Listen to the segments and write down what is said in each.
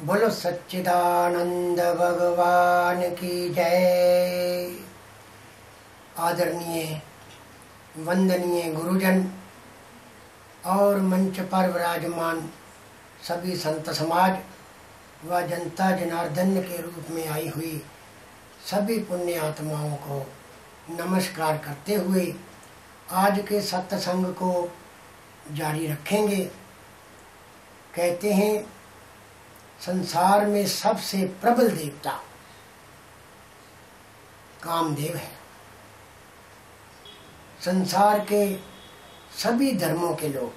बोलो सच्चिदानंद भगवान की जय। आदरणीय वंदनीय गुरुजन और मंच पर विराजमान सभी संत समाज व जनता जनार्दन के रूप में आई हुई सभी पुण्य आत्माओं को नमस्कार करते हुए आज के सत्संग को जारी रखेंगे। कहते हैं संसार में सबसे प्रबल देवता कामदेव है। संसार के सभी धर्मों के लोग,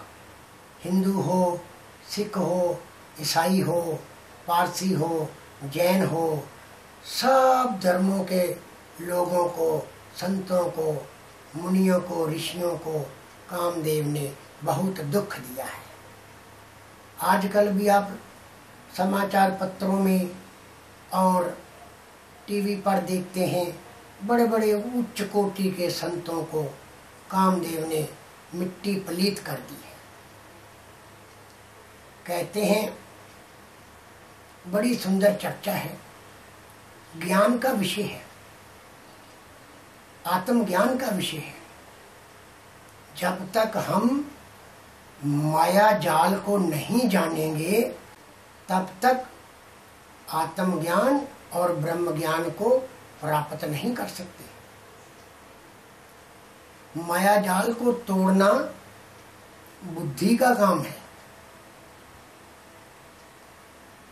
हिंदू हो, सिख हो, ईसाई हो, पारसी हो, जैन हो, सब धर्मों के लोगों को, संतों को, मुनियों को, ऋषियों को कामदेव ने बहुत दुख दिया है। आजकल भी आप समाचार पत्रों में और टीवी पर देखते हैं, बड़े बड़े उच्च कोटि के संतों को कामदेव ने मिट्टी पलीत कर दी है। कहते हैं बड़ी सुंदर चर्चा है, ज्ञान का विषय है, आत्मज्ञान का विषय है। जब तक हम माया जाल को नहीं जानेंगे तब तक आत्मज्ञान और ब्रह्म ज्ञान को प्राप्त नहीं कर सकते। माया जाल को तोड़ना बुद्धि का काम है।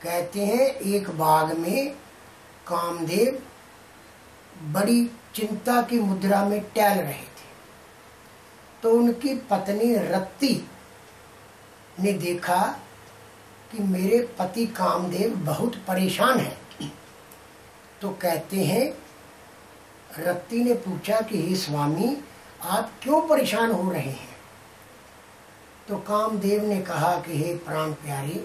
कहते हैं एक बाग में कामदेव बड़ी चिंता की मुद्रा में टहल रहे थे, तो उनकी पत्नी रत्ती ने देखा कि मेरे पति कामदेव बहुत परेशान है। तो कहते हैं रत्ती ने पूछा कि हे स्वामी, आप क्यों परेशान हो रहे हैं? तो कामदेव ने कहा कि हे प्राण प्यारी,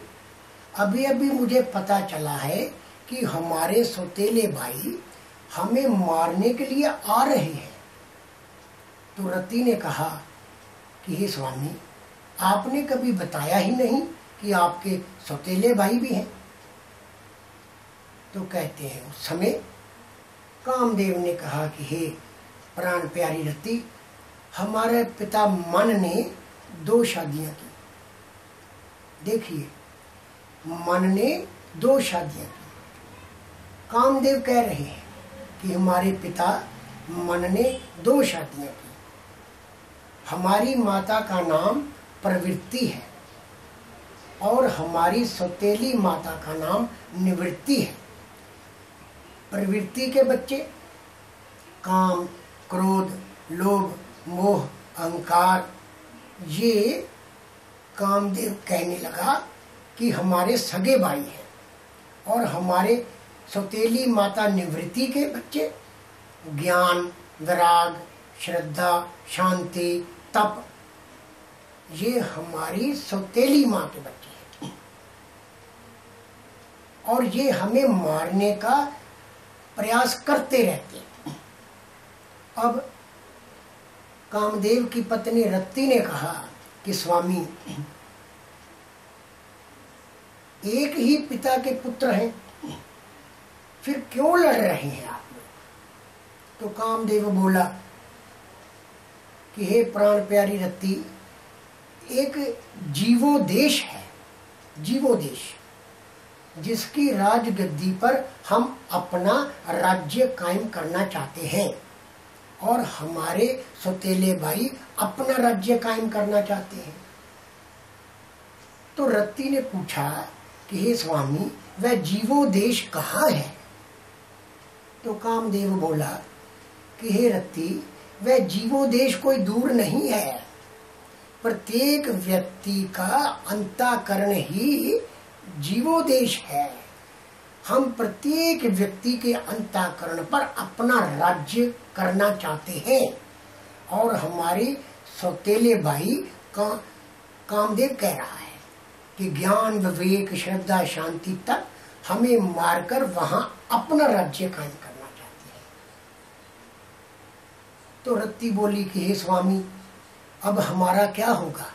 अभी अभी मुझे पता चला है कि हमारे सौतेले भाई हमें मारने के लिए आ रहे हैं। तो रत्ती ने कहा कि हे स्वामी, आपने कभी बताया ही नहीं कि आपके सौतेले भाई भी हैं। तो कहते हैं उस समय कामदेव ने कहा कि हे प्राण प्यारी रत्ती, हमारे पिता मन ने 2 शादियां की। देखिए, मन ने 2 शादियां की। कामदेव कह रहे हैं कि हमारे पिता मन ने 2 शादियां की। हमारी माता का नाम प्रवृत्ति है और हमारी सौतेली माता का नाम निवृत्ति है। प्रवृत्ति के बच्चे काम, क्रोध, लोभ, मोह, अहंकार, ये कामदेव कहने लगा कि हमारे सगे भाई हैं। और हमारे सौतेली माता निवृत्ति के बच्चे ज्ञान, वैराग, श्रद्धा, शांति, तप, ये हमारी सौतेली माँ के बच्चे हैं और ये हमें मारने का प्रयास करते रहते हैं। अब कामदेव की पत्नी रत्ती ने कहा कि स्वामी, एक ही पिता के पुत्र हैं, फिर क्यों लड़ रहे हैं आप लोग? तो कामदेव बोला कि हे प्राण प्यारी रत्ती, एक जीवोदेश है, जीवोदेश, जिसकी राजगद्दी पर हम अपना राज्य कायम करना चाहते हैं और हमारे सौतेले भाई अपना राज्य कायम करना चाहते हैं। तो रत्ती ने पूछा कि हे स्वामी, वह जीवोदेश कहाँ है? तो कामदेव बोला कि हे रत्ती, वह जीवोदेश कोई दूर नहीं है। प्रत्येक व्यक्ति का अंतःकरण ही जीवोदेश है। हम प्रत्येक व्यक्ति के अंतःकरण पर अपना राज्य करना चाहते हैं और हमारे सौतेले भाई कामदेव कह रहा है कि ज्ञान, विवेक, श्रद्धा, शांति तक हमें मारकर वहां अपना राज्य कायम करना चाहते हैं। तो रत्ती बोली कि हे स्वामी, अब हमारा क्या होगा?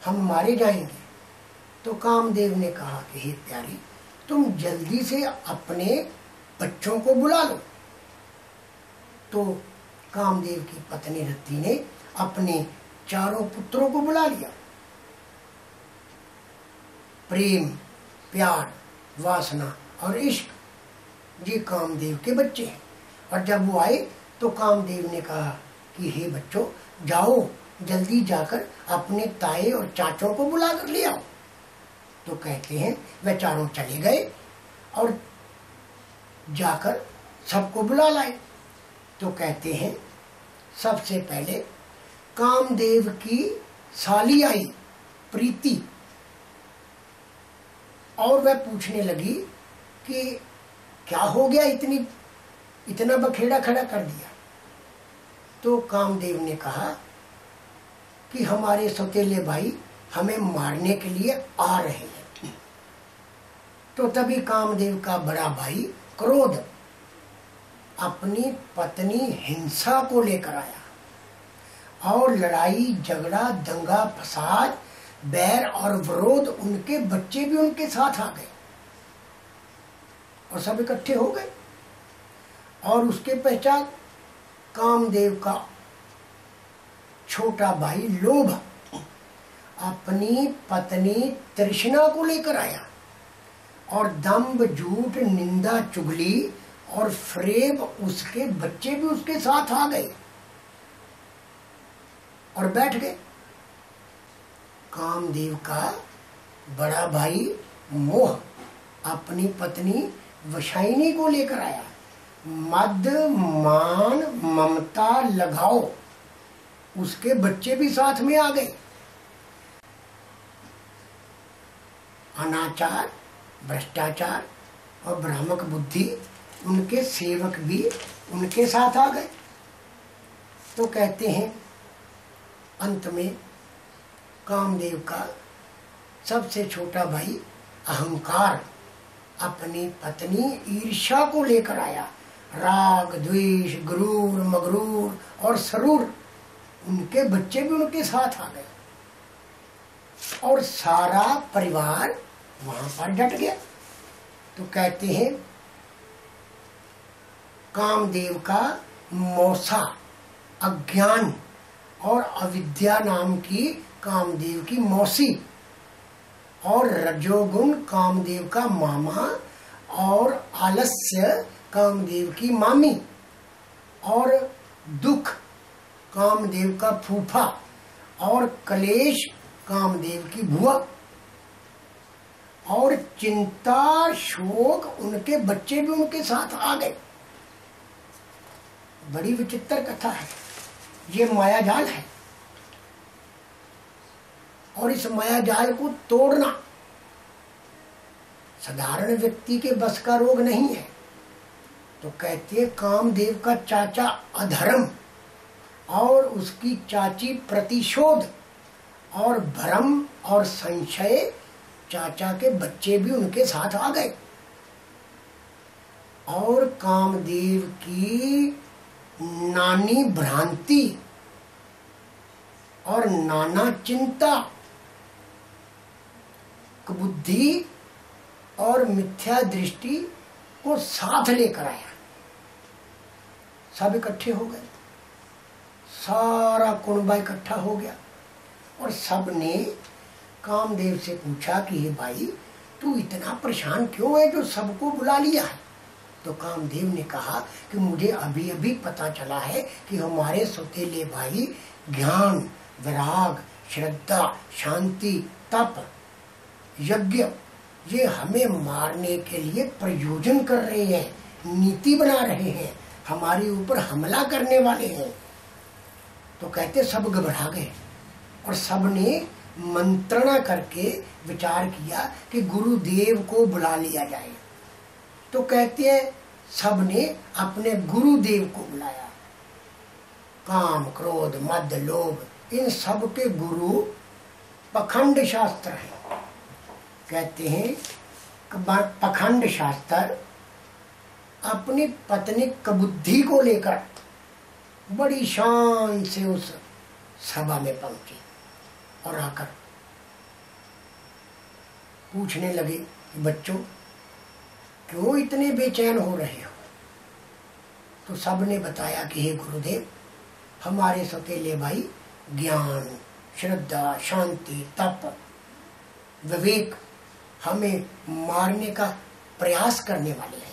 हम मारे जाएंगे। तो कामदेव ने कहा कि हे प्यारी, तुम जल्दी से अपने बच्चों को बुला लो। तो कामदेव की पत्नी रति ने अपने चारों पुत्रों को बुला लिया। प्रेम, प्यार, वासना और इश्क ये कामदेव के बच्चे हैं। और जब वो आए तो कामदेव ने कहा कि हे बच्चों, जाओ जल्दी जाकर अपने ताए और चाचों को बुला कर ले आओ। तो कहते हैं वे चारों चले गए और जाकर सबको बुला लाए। तो कहते हैं सबसे पहले कामदेव की साली आई प्रीति, और वह पूछने लगी कि क्या हो गया, इतना बखेड़ा खड़ा कर दिया। तो कामदेव ने कहा कि हमारे सौतेले भाई हमें मारने के लिए आ रहे हैं। तो तभी कामदेव का बड़ा भाई क्रोध अपनी पत्नी हिंसा को लेकर आया और लड़ाई झगड़ा दंगा फसाद बैर और विरोध, उनके बच्चे भी उनके साथ आ गए और सब इकट्ठे हो गए। और उसके पश्चात कामदेव का छोटा भाई लोभ अपनी पत्नी तृष्णा को लेकर आया और दंभ झूठ निंदा चुगली और फ्रेब, उसके बच्चे भी उसके साथ आ गए और बैठ गए। कामदेव का बड़ा भाई मोह अपनी पत्नी वशाइनी को लेकर आया। मद मान ममता लगाओ, उसके बच्चे भी साथ में आ गए। अनाचार, भ्रष्टाचार और भ्रामक बुद्धि, उनके सेवक भी उनके साथ आ गए। तो कहते हैं अंत में कामदेव का सबसे छोटा भाई अहंकार अपनी पत्नी ईर्ष्या को लेकर आया। राग, द्वेष, गुरूर, मगरूर और सरूर, उनके बच्चे भी उनके साथ आ गए और सारा परिवार वहां पर डट गया। तो कहते हैं कामदेव का मौसा, अज्ञान और अविद्या नाम की कामदेव की मौसी, और रजोगुण कामदेव का मामा, और आलस्य कामदेव की मामी, और दुख कामदेव का फूफा, और कलेश कामदेव की बुआ, और चिंता शोक, उनके बच्चे भी उनके साथ आ गए। बड़ी विचित्र कथा है, ये माया जाल है और इस माया जाल को तोड़ना साधारण व्यक्ति के बस का रोग नहीं है। तो कहते हैं कामदेव का चाचा अधर्म और उसकी चाची प्रतिशोध और भ्रम और संशय, चाचा के बच्चे भी उनके साथ आ गए। और कामदेव की नानी भ्रांति और नाना चिंता, बुद्धि और मिथ्या दृष्टि को साथ लेकर आया। सब इकट्ठे हो गए, सारा कुनबा इकट्ठा हो गया और सब ने कामदेव से पूछा कि हे भाई, तू इतना परेशान क्यों है जो सबको बुला लिया है? तो कामदेव ने कहा कि मुझे अभी अभी पता चला है कि हमारे सौतेले भाई ज्ञान, विराग, श्रद्धा, शांति, तप, यज्ञ, ये हमें मारने के लिए प्रयोजन कर रहे हैं, नीति बना रहे हैं, हमारे ऊपर हमला करने वाले हैं। तो कहते सब घबरा गए और सब ने मंत्रणा करके विचार किया कि गुरुदेव को बुला लिया जाए। तो कहते हैं सब ने अपने गुरुदेव को बुलाया। काम, क्रोध, मद, लोभ, इन सब के गुरु पखंड शास्त्र है। कहते हैं पखंड शास्त्र अपनी पत्नी कबुद्धि को लेकर बड़ी शान से उस सभा में पहुंची और आकर पूछने लगे कि बच्चों, क्यों इतने बेचैन हो रहे हो? तो सबने बताया कि हे गुरुदेव, हमारे सौतेले भाई ज्ञान, श्रद्धा, शांति, तप, विवेक हमें मारने का प्रयास करने वाले हैं।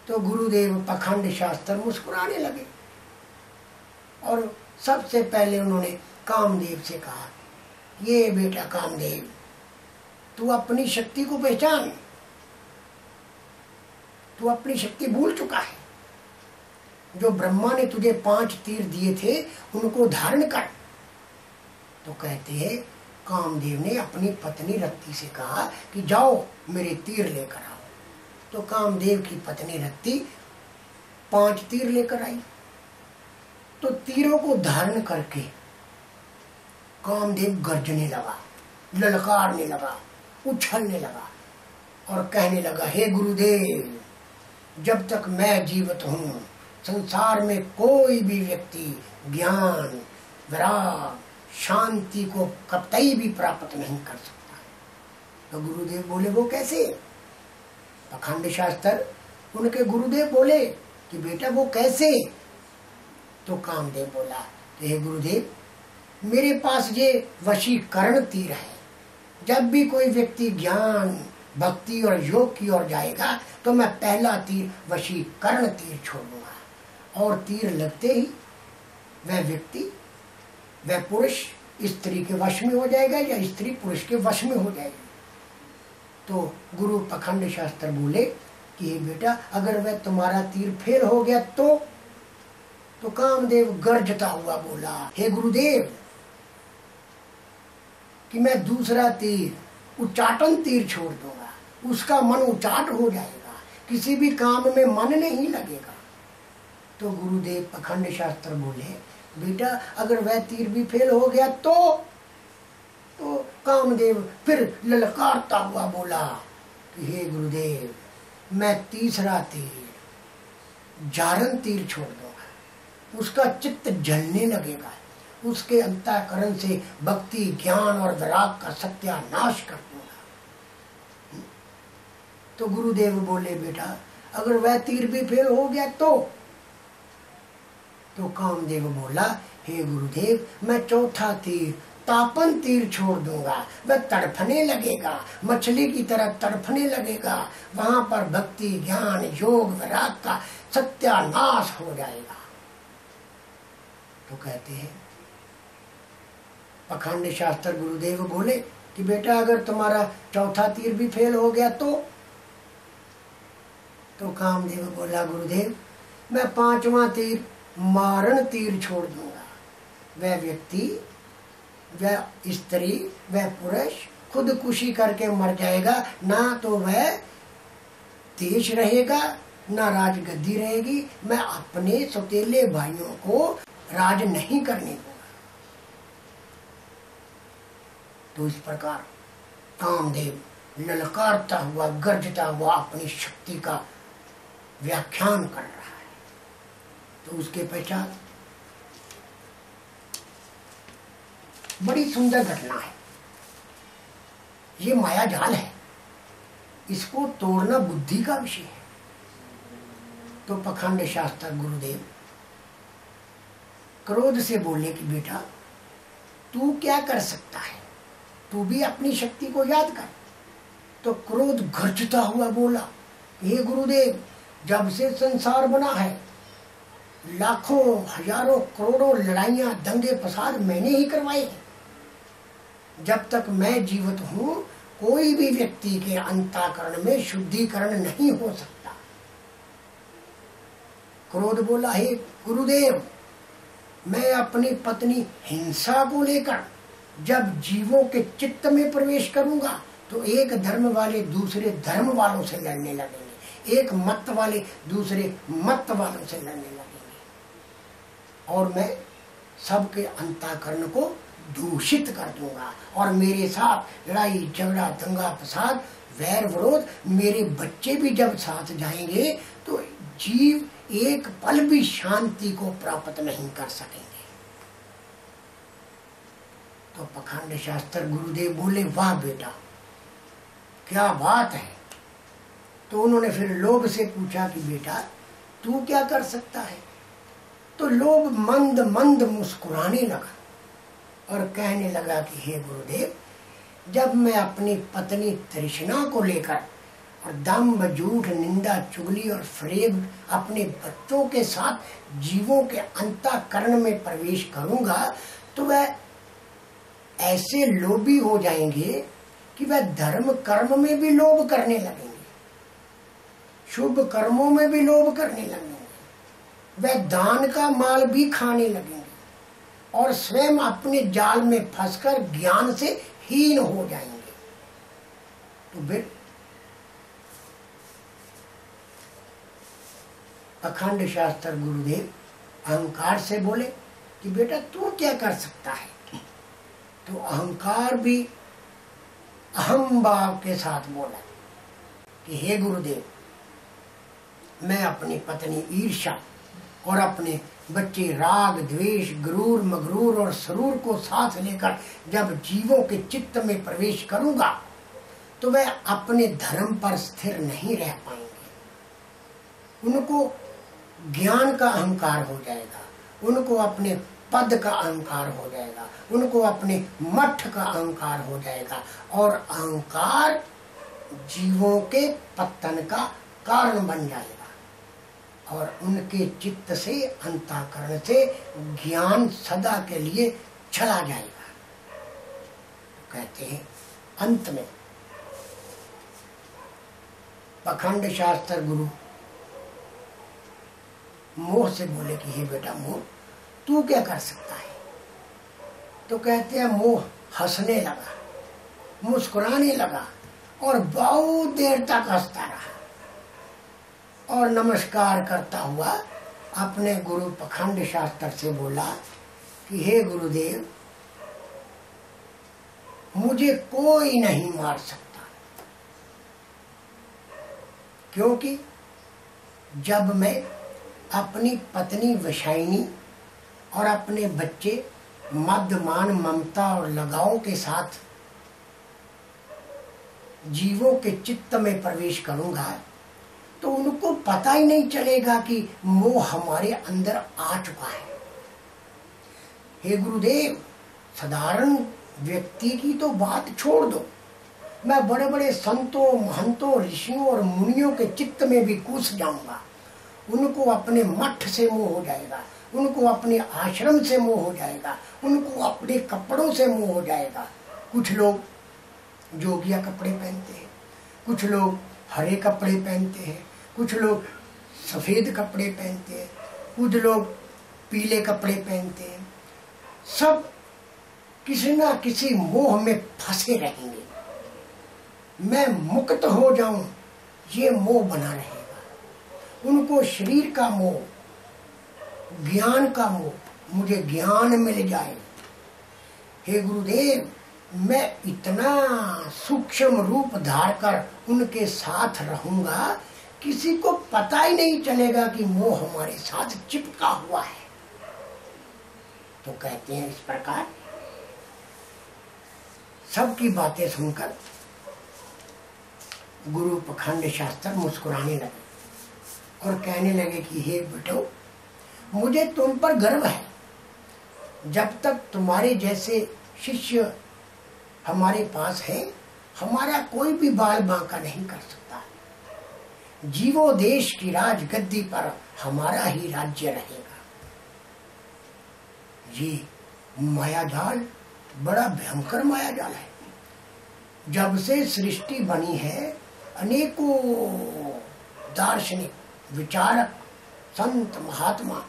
तो गुरुदेव पाखंड शास्त्र मुस्कुराने लगे और सबसे पहले उन्होंने कामदेव से कहा, ये बेटा कामदेव, तू अपनी शक्ति को पहचान, तू अपनी शक्ति भूल चुका है। जो ब्रह्मा ने तुझे 5 तीर दिए थे उनको धारण कर। तो कहते हैं कामदेव ने अपनी पत्नी रत्ती से कहा कि जाओ मेरे तीर लेकर आओ। तो कामदेव की पत्नी रत्ती 5 तीर लेकर आई। तो तीरों को धारण करके कामदेव गरजने लगा, ललकारने लगा, उछलने लगा और कहने लगा, हे गुरुदेव, जब तक मैं जीवित हूँ संसार में कोई भी व्यक्ति ज्ञान, विराग, शांति को कतई भी प्राप्त नहीं कर सकता। तो गुरुदेव बोले, वो कैसे? पाखंड शास्त्र उनके गुरुदेव बोले कि बेटा वो कैसे? तो कामदेव बोला कि हे गुरुदेव, मेरे पास ये वशीकरण तीर है। जब भी कोई व्यक्ति ज्ञान, भक्ति और योग की ओर जाएगा तो मैं पहला तीर वशीकरण तीर छोड़ दूंगा और तीर लगते ही वह व्यक्ति, वह पुरुष स्त्री के वश में हो जाएगा या स्त्री पुरुष के वश में हो जाएगी। तो गुरु पाखंड शास्त्र बोले कि बेटा, अगर वह तुम्हारा तीर फेल हो गया तो कामदेव गर्जता हुआ बोला, हे गुरुदेव, कि मैं दूसरा तीर, उच्चाटन तीर छोड़ दूंगा, उसका मन उचाट हो जाएगा, किसी भी काम में मन नहीं लगेगा। तो गुरुदेव पाखंड शास्त्र बोले, बेटा, अगर वह तीर भी फेल हो गया तो कामदेव फिर ललकारता हुआ बोला कि हे गुरुदेव, मैं तीसरा तीर, जारन तीर छोड़ दूंगा, उसका चित्त जलने लगेगा, उसके अंतःकरण से भक्ति, ज्ञान और विराग का सत्यानाश कर दूंगा। तो गुरुदेव बोले, बेटा, अगर वह तीर भी फेल हो गया तो कामदेव बोला, हे गुरुदेव, मैं चौथा तीर, तापन तीर छोड़ दूंगा, वह तड़फने लगेगा, मछली की तरह तड़फने लगेगा, वहां पर भक्ति, ज्ञान, योग, विराग का सत्यानाश हो जाएगा। तो कहते हैं पाखंड शास्त्र गुरुदेव बोले कि बेटा, अगर तुम्हारा चौथा तीर भी फेल हो गया तो कामदेव बोला, गुरुदेव, मैं 5वां तीर, मारण तीर छोड़ दूंगा। वह व्यक्ति, वह स्त्री, वह पुरुष खुदकुशी करके मर जाएगा, ना तो वह देश रहेगा ना राजगद्दी रहेगी। मैं अपने सौतेले भाइयों को राज नहीं करने दूंगा। तो इस प्रकार कामदेव ललकारता हुआ, गर्जता हुआ अपनी शक्ति का व्याख्यान कर रहा है। तो उसके पश्चात बड़ी सुंदर घटना है। ये माया जाल है, इसको तोड़ना बुद्धि का विषय है। तो पाखंड शास्त्र गुरुदेव क्रोध से बोले कि बेटा, तू क्या कर सकता है, तू भी अपनी शक्ति को याद कर। तो क्रोध गर्जता हुआ बोला, हे गुरुदेव, जब से संसार बना है लाखों, हजारों, करोड़ों लड़ाइयां, दंगे फसाद मैंने ही करवाए हैं। जब तक मैं जीवित हूं कोई भी व्यक्ति के अंतःकरण में शुद्धिकरण नहीं हो सकता। क्रोध बोला, हे गुरुदेव, मैं अपनी पत्नी हिंसा को लेकर जब जीवों के चित्त में प्रवेश करूंगा तो एक धर्म वाले दूसरे धर्म वालों से लड़ने लगेंगे, एक मत वाले दूसरे मत वालों से लड़ने लगेंगे, और मैं सबके अंतःकरण को दूषित कर दूंगा, और मेरे साथ लड़ाई झगड़ा, दंगा फसाद, वैर विरोध, मेरे बच्चे भी जब साथ जाएंगे तो जीव एक पल भी शांति को प्राप्त नहीं कर सकेंगे। तो पाखंड शास्त्र गुरुदेव बोले, वाह बेटा, क्या बात है, तो उन्होंने फिर लोभ से पूछा कि बेटा तू क्या कर सकता है। तो लोभ मंद मंद मुस्कुराने लगा और कहने लगा कि हे गुरुदेव, जब मैं अपनी पत्नी तृष्णा को लेकर और दंभ झूठ निंदा चुगली और फरेब अपने बच्चों के साथ जीवों के अंतःकरण में प्रवेश करूंगा तो वह ऐसे लोभी हो जाएंगे कि वह धर्म कर्म में भी लोभ करने लगेंगे, शुभ कर्मों में भी लोभ करने लगेंगे, वह दान का माल भी खाने लगेंगे और स्वयं अपने जाल में फंसकर ज्ञान से हीन हो जाएंगे। तो फिर अखंड शास्त्र गुरुदेव अहंकार से बोले कि बेटा तू क्या कर सकता है। तो अहंकार भी अहम भाव के साथ बोला कि हे गुरुदेव, मैं अपनी पत्नी ईर्ष्या और अपने बच्चे राग द्वेष गुरूर मगरूर और सरूर को साथ लेकर जब जीवों के चित्त में प्रवेश करूंगा तो वह अपने धर्म पर स्थिर नहीं रह पाएंगे। उनको ज्ञान का अहंकार हो जाएगा, उनको अपने पद का अहंकार हो जाएगा, उनको अपने मठ का अहंकार हो जाएगा और अहंकार जीवों के पतन का कारण बन जाएगा और उनके चित्त से अंतःकरण से ज्ञान सदा के लिए चला जाएगा। कहते हैं अंत में पखंड शास्त्र गुरु मोह से बोले कि हे बेटा मोह, तू क्या कर सकता है। तो कहते हैं मोह हंसने लगा, मुस्कुराने लगा और बहुत देर तक हंसता रहा और नमस्कार करता हुआ अपने गुरु पखंड शास्त्र से बोला कि हे गुरुदेव, मुझे कोई नहीं मार सकता, क्योंकि जब मैं अपनी पत्नी वशाइनी और अपने बच्चे मध्यमान ममता और लगाव के साथ जीवों के चित्त में प्रवेश करूंगा तो उनको पता ही नहीं चलेगा कि मोह हमारे अंदर आ चुका है। हे गुरुदेव, साधारण व्यक्ति की तो बात छोड़ दो, मैं बड़े बड़े संतों महंतों ऋषियों और मुनियों के चित्त में भी घुस जाऊंगा। उनको अपने मठ से मोह हो जाएगा, उनको अपने आश्रम से मोह हो जाएगा, उनको अपने कपड़ों से मोह हो जाएगा। कुछ लोग जोगिया कपड़े पहनते हैं, कुछ लोग हरे कपड़े पहनते हैं, कुछ लोग सफेद कपड़े पहनते हैं, कुछ लोग पीले कपड़े पहनते हैं। सब किसी ना किसी मोह में फंसे रहेंगे। मैं मुक्त हो जाऊं, ये मोह बना रहेगा। उनको शरीर का मोह, ज्ञान का मोह, मुझे ज्ञान मिल जाए। हे गुरुदेव, मैं इतना सूक्ष्म रूप धारकर उनके साथ रहूंगा, किसी को पता ही नहीं चलेगा कि मोह हमारे साथ चिपका हुआ है। तो कहते हैं इस प्रकार सबकी बातें सुनकर गुरु पखंड शास्त्र मुस्कुराने लगे और कहने लगे कि हे बेटो, मुझे तुम पर गर्व है। जब तक तुम्हारे जैसे शिष्य हमारे पास है, हमारा कोई भी बाल बांका नहीं कर सकता। जीवो देश की राज गद्दी पर हमारा ही राज्य रहेगा। ये मायाजाल बड़ा भयंकर मायाजाल है। जब से सृष्टि बनी है, अनेकों दार्शनिक विचारक संत महात्मा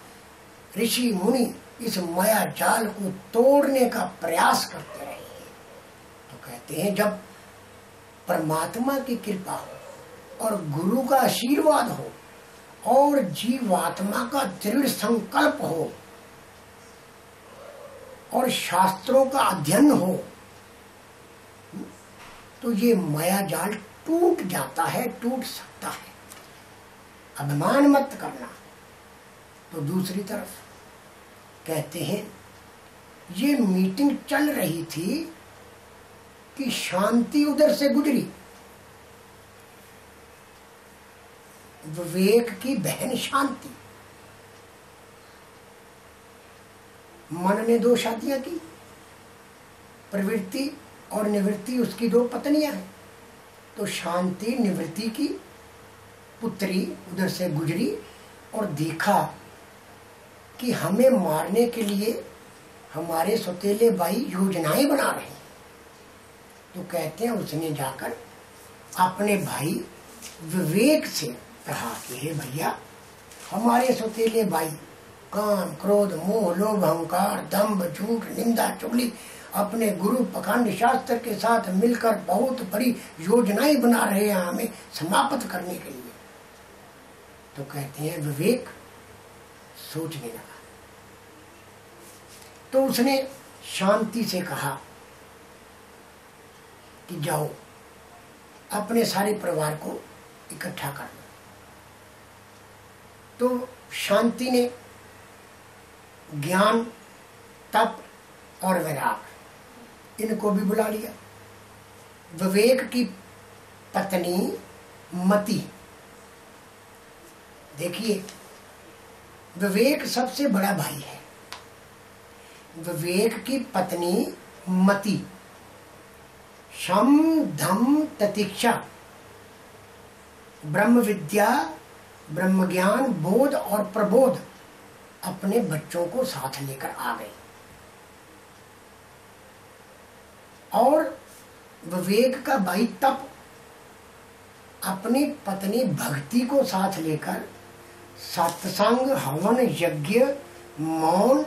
ऋषि मुनि इस माया जाल को तोड़ने का प्रयास करते रहे हैं। तो कहते हैं जब परमात्मा की कृपा हो और गुरु का आशीर्वाद हो और जीवात्मा का दृढ़ संकल्प हो और शास्त्रों का अध्ययन हो तो ये माया जाल टूट जाता है, टूट सकता है। अभिमान मत करना। तो दूसरी तरफ कहते हैं ये मीटिंग चल रही थी कि शांति उधर से गुजरी। विवेक की बहन शांति। मन ने 2 शादियां की, प्रवृत्ति और निवृत्ति उसकी 2 पत्नियां हैं। तो शांति निवृत्ति की पुत्री उधर से गुजरी और देखा कि हमें मारने के लिए हमारे सौतेले भाई योजनाएं बना रहे हैं। तो कहते हैं उसने जाकर अपने भाई विवेक से कहा कि हे भैया, हमारे सौतेले भाई काम, क्रोध, मोह, लोभ, अहंकार, दंभ, झूठ, निंदा, चुगली अपने गुरु पखंड शास्त्र के साथ मिलकर बहुत बड़ी योजनाएं बना रहे हैं हमें समाप्त करने के लिए। तो कहते हैं विवेक सोचने लगा। तो उसने शांति से कहा कि जाओ अपने सारे परिवार को इकट्ठा कर लो। तो शांति ने ज्ञान, तप और वैराग इनको भी बुला लिया। विवेक की पत्नी मति, देखिए विवेक सबसे बड़ा भाई है। विवेक की पत्नी मति शम धम ततिक्षा, ब्रह्म विद्या, ब्रह्म ज्ञान, बोध और प्रबोध अपने बच्चों को साथ लेकर आ गई। और विवेक का भाई तप अपनी पत्नी भक्ति को साथ लेकर सत्संग, हवन, यज्ञ, मौन,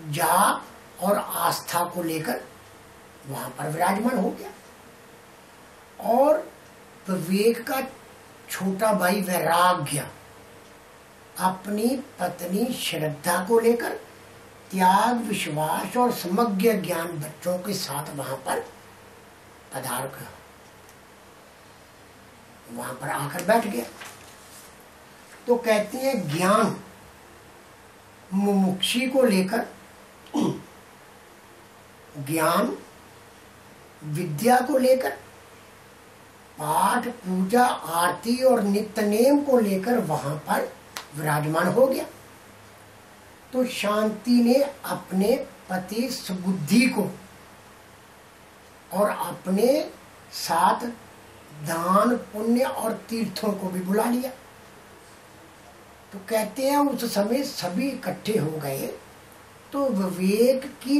जाप और आस्था को लेकर वहां पर विराजमान हो गया। और विवेक का छोटा भाई वैराग्य अपनी पत्नी श्रद्धा को लेकर त्याग, विश्वास और समग्र ज्ञान बच्चों के साथ वहां पर पधार कर वहां पर आकर बैठ गया। तो कहते हैं ज्ञान मुमुक्षी को लेकर ज्ञान, विद्या को लेकर पाठ, पूजा, आरती और नित्य नेम को लेकर वहां पर विराजमान हो गया। तो शांति ने अपने पति सुबुद्धि को और अपने साथ दान, पुण्य और तीर्थों को भी बुला लिया। तो कहते हैं उस समय सभी इकट्ठे हो गए। तो विवेक की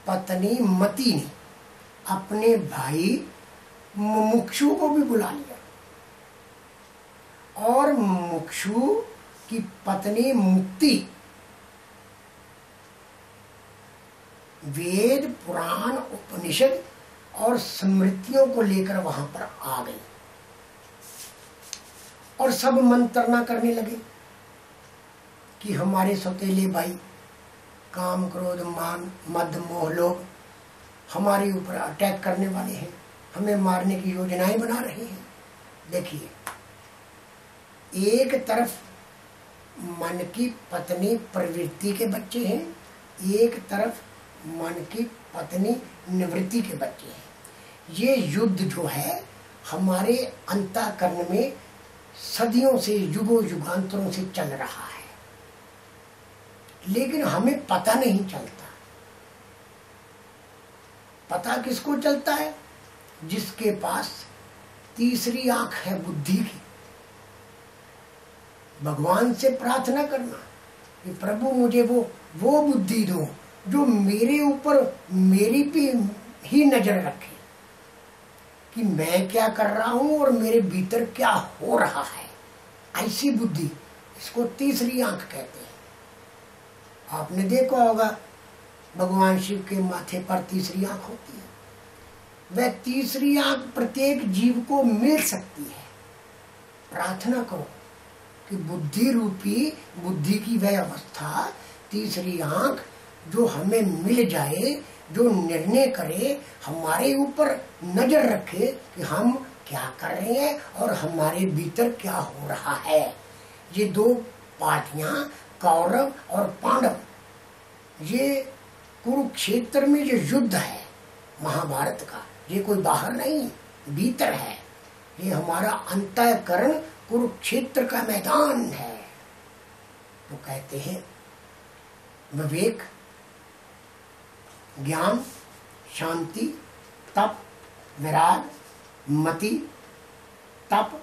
पत्नी मति ने अपने भाई मुमुक्षु को भी बुला लिया और मुमुक्षु की पत्नी मुक्ति वेद, पुराण, उपनिषद और स्मृतियों को लेकर वहां पर आ गई और सब मंत्रणा करने लगे कि हमारे सौतेले भाई काम, क्रोध, मान, मद, मोह, लोभ हमारे ऊपर अटैक करने वाले हैं, हमें मारने की योजनाएं बना रहे हैं। देखिए, एक तरफ मन की पत्नी प्रवृत्ति के बच्चे हैं, एक तरफ मन की पत्नी निवृत्ति के बच्चे हैं। ये युद्ध जो है हमारे अंतःकरण में सदियों से, युगों युगांतरों से चल रहा है, लेकिन हमें पता नहीं चलता। पता किसको चलता है? जिसके पास तीसरी आंख है बुद्धि की। भगवान से प्रार्थना करना कि प्रभु मुझे वो बुद्धि दो जो मेरे ऊपर, मेरी पे ही नजर रखे कि मैं क्या कर रहा हूं और मेरे भीतर क्या हो रहा है। ऐसी बुद्धि, इसको तीसरी आंख कहते हैं। आपने देखा होगा भगवान शिव के माथे पर तीसरी आंख होती है। वह तीसरी आंख प्रत्येक जीव को मिल सकती है। प्रार्थना करो कि बुद्धि रूपी, बुद्धि की वह अवस्था, तीसरी आंख जो हमें मिल जाए, जो निर्णय करे, हमारे ऊपर नजर रखे कि हम क्या कर रहे हैं और हमारे भीतर क्या हो रहा है। ये 2 पार्टियां, कौरव और पांडव, ये कुरुक्षेत्र में जो युद्ध है महाभारत का, ये कोई बाहर नहीं, भीतर है। ये हमारा अंतःकरण कुरुक्षेत्र का मैदान है। तो कहते हैं विवेक, ज्ञान, शांति, तप, विराग, मति, तप,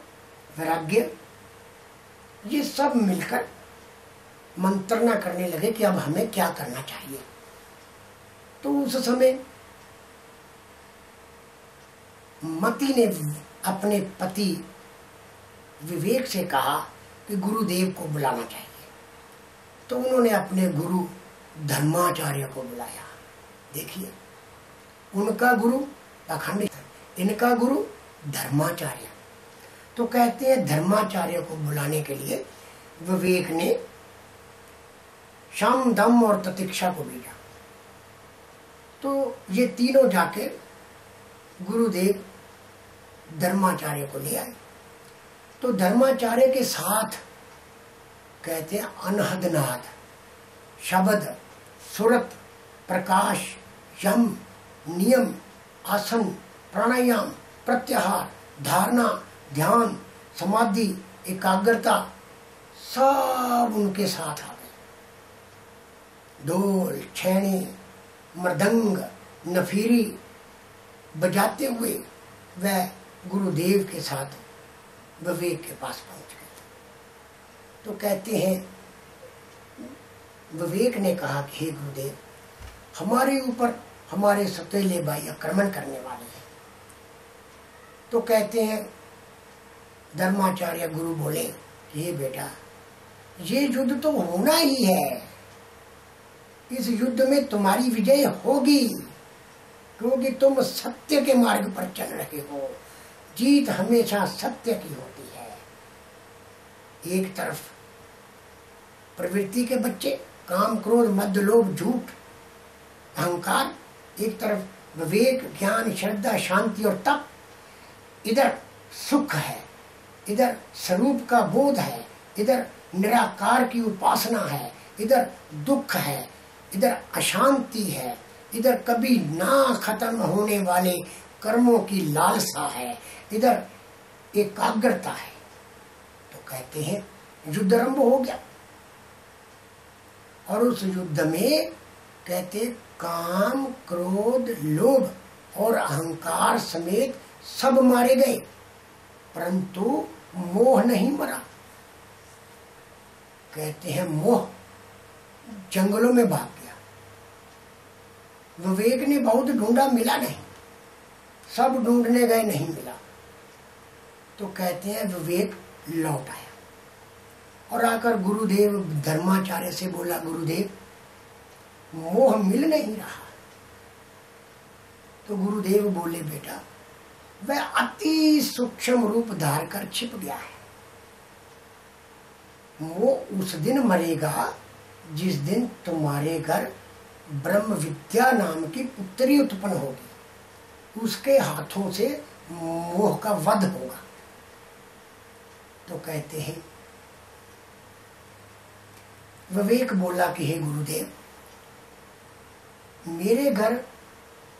वैराग्य, ये सब मिलकर मंत्रणा करने लगे कि अब हमें क्या करना चाहिए। तो उस समय मति ने अपने पति विवेक से कहा कि गुरुदेव को बुलाना चाहिए। तो उन्होंने अपने गुरु धर्माचार्य को बुलाया। देखिए, उनका गुरु पाखंडी, इनका गुरु धर्माचार्य। तो कहते हैं धर्माचार्य को बुलाने के लिए विवेक ने शम, दम और तितिक्षा को भेजा। तो ये तीनों जाके गुरुदेव धर्माचार्य को ले आए। तो धर्माचार्य के साथ कहते हैं अनहद नाद, शब्द, सुरत, प्रकाश, यम, नियम, आसन, प्राणायाम, प्रत्याहार, धारणा, ध्यान, समाधि, एकाग्रता सब उनके साथ आ गए। ढोल, छैनी, मृदंग, नफीरी बजाते हुए वह गुरुदेव के साथ विवेक के पास पहुंच गए। तो कहते हैं विवेक ने कहा कि हे गुरुदेव, हमारे ऊपर हमारे सौतेले भाई आक्रमण करने वाले हैं। तो कहते हैं धर्माचार्य गुरु बोले कि हे बेटा, ये युद्ध तो होना ही है, इस युद्ध में तुम्हारी विजय होगी, क्योंकि तुम सत्य के मार्ग पर चल रहे हो। जीत हमेशा सत्य की होती है। एक तरफ प्रवृत्ति के बच्चे, काम, क्रोध, मद, लोभ, झूठ, अहंकार, एक तरफ विवेक, ज्ञान, श्रद्धा, शांति और तप। इधर सुख है, इधर स्वरूप का बोध है, इधर निराकार की उपासना है, इधर दुख है, इधर अशांति है, इधर कभी ना खत्म होने वाले कर्मों की लालसा है, इधर एकाग्रता है। तो कहते हैं युद्ध आरंभ हो गया। और उस युद्ध में कहते काम, क्रोध, लोभ और अहंकार समेत सब मारे गए, परंतु मोह नहीं मरा। कहते हैं मोह जंगलों में भाग गया। विवेक ने बहुत ढूंढा, मिला नहीं, सब ढूंढने गए, नहीं मिला। तो कहते हैं विवेक लौट आया और आकर गुरुदेव धर्माचार्य से बोला, गुरुदेव मोह मिल नहीं रहा। तो गुरुदेव बोले, बेटा वह अति सूक्ष्म रूप धार कर छिप गया है। वो उस दिन मरेगा जिस दिन तुम्हारे घर ब्रह्म विद्या नाम की पुत्री उत्पन्न होगी, उसके हाथों से मोह का वध होगा। तो कहते हैं विवेक बोला कि हे गुरुदेव, मेरे घर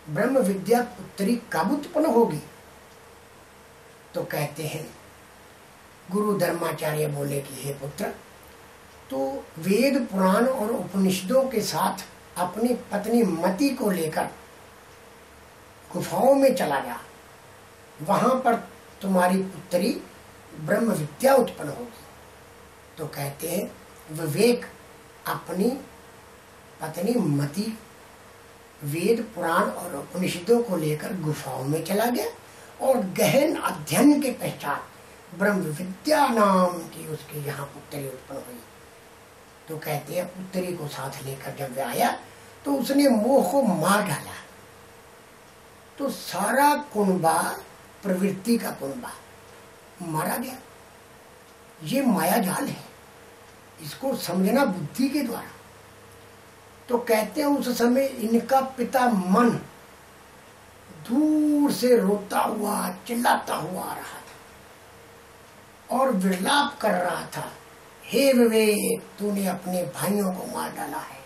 ब्रह्म विद्या पुत्री कब उत्पन्न होगी? तो कहते हैं गुरु धर्माचार्य बोले कि हे पुत्र, तो वेद पुराण और उपनिषदों के साथ अपनी पत्नी मति को लेकर गुफाओं में चला जा, वहां पर तुम्हारी पुत्री ब्रह्म विद्या उत्पन्न होगी। तो कहते हैं विवेक अपनी पत्नी मति वेद पुराण और उपनिषदों को लेकर गुफाओं में चला गया और गहन अध्ययन के पश्चात ब्रह्म विद्या नाम की उसके यहाँ पुत्री उत्पन्न हुई। तो कहते हैं पुत्री को साथ लेकर जब वे आया तो उसने मोह को मार डाला। तो सारा कुनबा, प्रवृत्ति का कुनबा मारा गया। ये माया जाल है, इसको समझना बुद्धि के द्वारा। तो कहते हैं उस समय इनका पिता मन दूर से रोता हुआ, चिल्लाता हुआ आ रहा था और विलाप कर रहा था, हे विवेक, तूने अपने भाइयों को मार डाला है,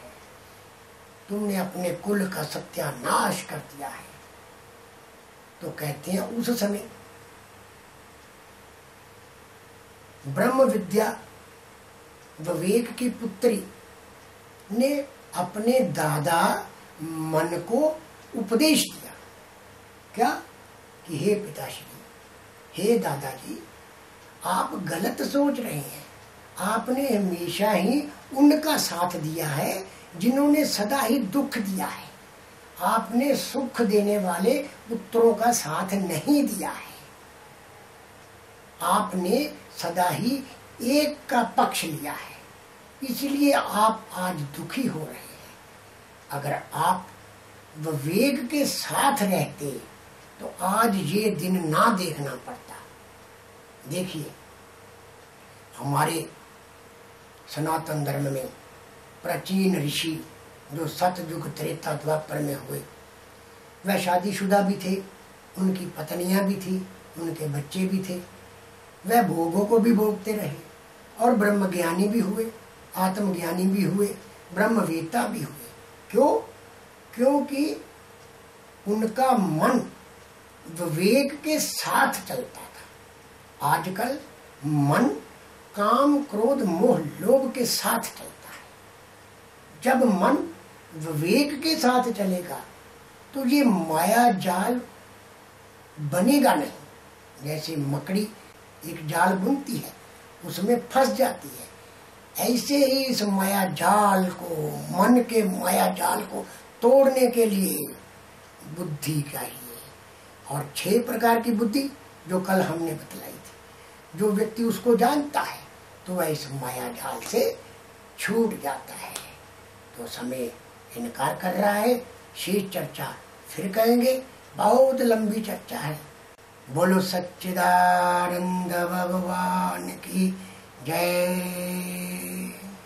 तुमने अपने कुल का सत्यानाश कर दिया है। तो कहते हैं उस समय ब्रह्म विद्या विवेक की पुत्री ने अपने दादा मन को उपदेश दिया। क्या कि हे पिताश्री, हे दादाजी, आप गलत सोच रहे हैं। आपने हमेशा ही उनका साथ दिया है जिन्होंने सदा ही दुख दिया है। आपने सुख देने वाले पुत्रों का साथ नहीं दिया है। आपने सदा ही एक का पक्ष लिया है, इसलिए आप आज दुखी हो रहे हैं। अगर आप विवेक के साथ रहते तो आज ये दिन ना देखना पड़ता। देखिए, हमारे सनातन धर्म में प्राचीन ऋषि जो सतयुग त्रेता द्वापर में हुए, वह शादीशुदा भी थे, उनकी पत्नियां भी थी, उनके बच्चे भी थे। वह भोगों को भी भोगते रहे और ब्रह्मज्ञानी भी हुए, आत्मज्ञानी भी हुए, ब्रह्मवेत्ता भी हुए। क्यों? क्योंकि उनका मन विवेक के साथ चलता था। आजकल मन काम, क्रोध, मोह, लोभ के साथ चलता है। जब मन विवेक के साथ चलेगा तो ये माया जाल बनेगा नहीं। जैसे मकड़ी एक जाल बुनती है, उसमें फंस जाती है, ऐसे ही इस माया जाल को, मन के माया जाल को तोड़ने के लिए बुद्धि चाहिए। और 6 प्रकार की बुद्धि जो कल हमने बतलाई थी, जो व्यक्ति उसको जानता है तो वह इस माया जाल से छूट जाता है। तो समय इनकार कर रहा है, शेष चर्चा फिर कहेंगे, बहुत लंबी चर्चा है। बोलो सच्चिदानंद भगवान की जय।